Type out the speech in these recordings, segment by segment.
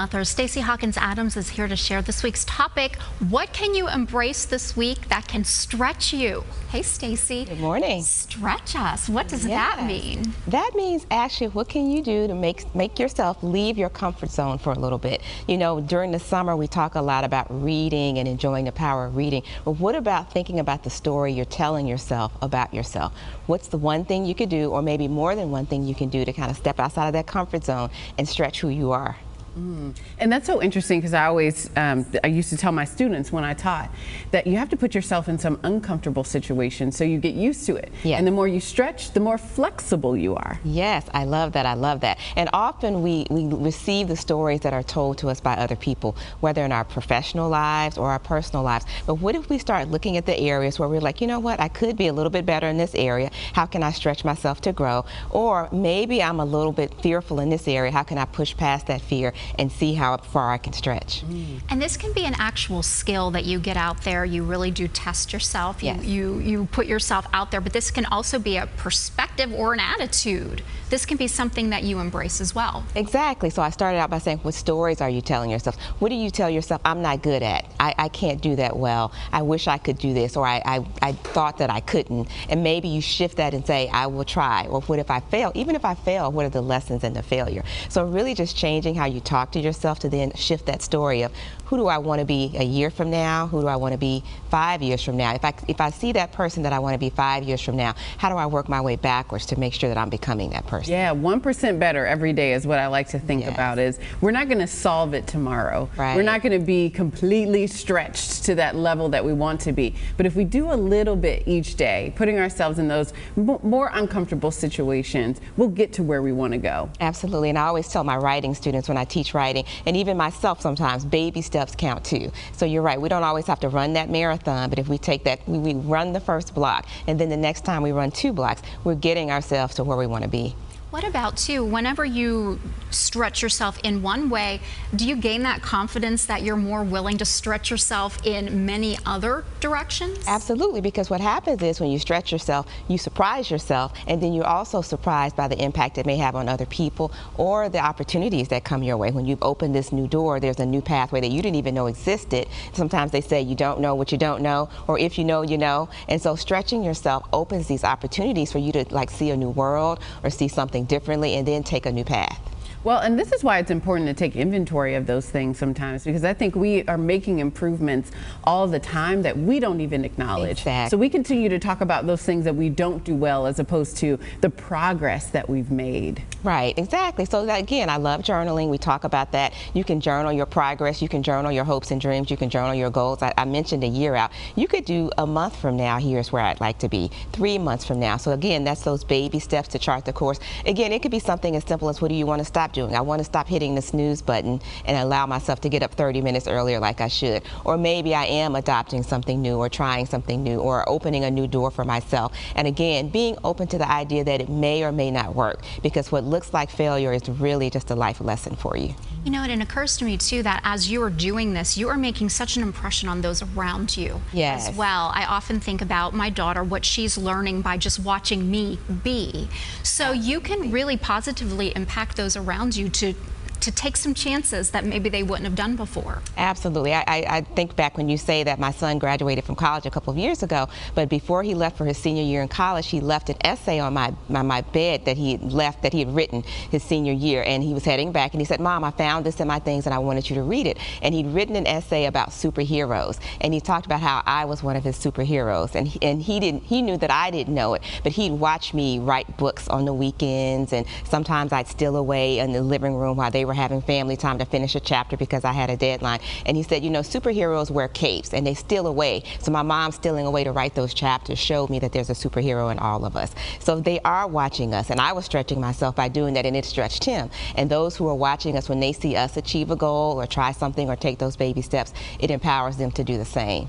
Author Stacy Hawkins Adams is here to share this week's topic. What can you embrace this week that can stretch you? Hey, Stacy. Good morning. Stretch us. What does that mean? That means actually what can you do to make yourself leave your comfort zone for a little bit. You know, during the summer we talk a lot about reading and enjoying the power of reading. But what about thinking about the story you're telling yourself about yourself? What's the one thing you could do, or maybe more than one thing you can do to kind of step outside of that comfort zone and stretch who you are? And that's so interesting because I used to tell my students when I taught that you have to put yourself in some uncomfortable situation so you get used to it. Yes. And the more you stretch, the more flexible you are. Yes, I love that. I love that. And often we receive the stories that are told to us by other people, whether in our professional lives or our personal lives. But what if we start looking at the areas where we're like, you know what, I could be a little bit better in this area. How can I stretch myself to grow? Or maybe I'm a little bit fearful in this area. How can I push past that fear and see how far I can stretch? And this can be an actual skill that you get out there. You really do test yourself. Yes. You put yourself out there, but this can also be a perspective or an attitude. This can be something that you embrace as well. Exactly. So I started out by saying, what stories are you telling yourself? What do you tell yourself, I'm not good at? I can't do that well. I wish I could do this, or I thought that I couldn't. And maybe you shift that and say, I will try. Or what if I fail? Even if I fail, what are the lessons in the failure? So really just changing how you talk to yourself to then shift that story of, who do I want to be a year from now? Who do I want to be 5 years from now? If I see that person that I want to be 5 years from now, how do I work my way backwards to make sure that I'm becoming that person? Yeah, 1% better every day is what I like to think about. Is we're not going to solve it tomorrow. Right. We're not going to be completely stretched to that level that we want to be. But if we do a little bit each day, putting ourselves in those more uncomfortable situations, we'll get to where we want to go. Absolutely. And I always tell my writing students when I teach writing, and even myself sometimes, baby steps count too. So you're right, we don't always have to run that marathon, but if we take that, we run the first block, and then the next time we run 2 blocks, we're getting ourselves to where we want to be. What about, too, whenever you stretch yourself in one way, do you gain that confidence that you're more willing to stretch yourself in many other directions? Absolutely, because what happens is when you stretch yourself, you surprise yourself, and then you're also surprised by the impact it may have on other people or the opportunities that come your way. When you've opened this new door, there's a new pathway that you didn't even know existed. Sometimes they say you don't know what you don't know, or if you know, you know. And so stretching yourself opens these opportunities for you to like see a new world or see something differently and then take a new path. Well, and this is why it's important to take inventory of those things sometimes, because I think we are making improvements all the time that we don't even acknowledge. Exactly. So we continue to talk about those things that we don't do well as opposed to the progress that we've made. Right, exactly. So again, I love journaling. We talk about that. You can journal your progress. You can journal your hopes and dreams. You can journal your goals. I mentioned a year out. You could do a month from now, here's where I'd like to be. 3 months from now. So again, that's those baby steps to chart the course. Again, it could be something as simple as, what do you want to stop doing? I want to stop hitting the snooze button and allow myself to get up 30 minutes earlier like I should. Or maybe I am adopting something new or trying something new or opening a new door for myself. And again, being open to the idea that it may or may not work, because what looks like failure is really just a life lesson for you. You know, and it occurs to me, too, that as you are doing this, you are making such an impression on those around you as well. I often think about my daughter, what she's learning by just watching me be. So you can really positively impact those around you to take some chances that maybe they wouldn't have done before. Absolutely. I think back when you say that my son graduated from college a couple of years ago, but before he left for his senior year in college, he left an essay on my bed that he had written his senior year, and he was heading back and he said, Mom, I found this in my things and I wanted you to read it. And he'd written an essay about superheroes, and he talked about how I was one of his superheroes, and he knew that I didn't know it, but he'd watch me write books on the weekends, and sometimes I'd steal away in the living room while they were having family time to finish a chapter because I had a deadline. And he said, you know, superheroes wear capes and they steal away. So my mom stealing away to write those chapters showed me that there's a superhero in all of us. So they are watching us, and I was stretching myself by doing that, and it stretched him. And those who are watching us, when they see us achieve a goal or try something or take those baby steps, it empowers them to do the same.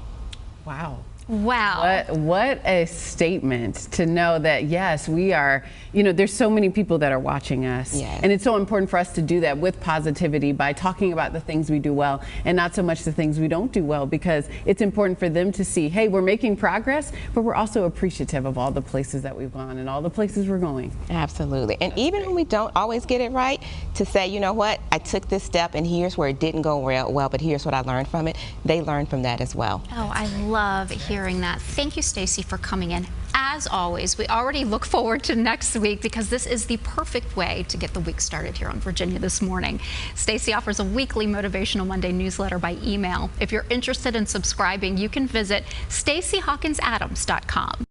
Wow. Wow. What a statement to know that, yes, we are, you know, there's so many people that are watching us. Yes. And it's so important for us to do that with positivity by talking about the things we do well and not so much the things we don't do well, because it's important for them to see, hey, we're making progress, but we're also appreciative of all the places that we've gone and all the places we're going. Absolutely. And even when we don't always get it right, to say, you know what, I took this step and here's where it didn't go well, but here's what I learned from it. They learn from that as well. Oh, I love hearing that. Thank you, Stacy, for coming in. As always, we already look forward to next week because this is the perfect way to get the week started here on Virginia This Morning. Stacy offers a weekly Motivational Monday newsletter by email. If you're interested in subscribing, you can visit StacyHawkinsAdams.com.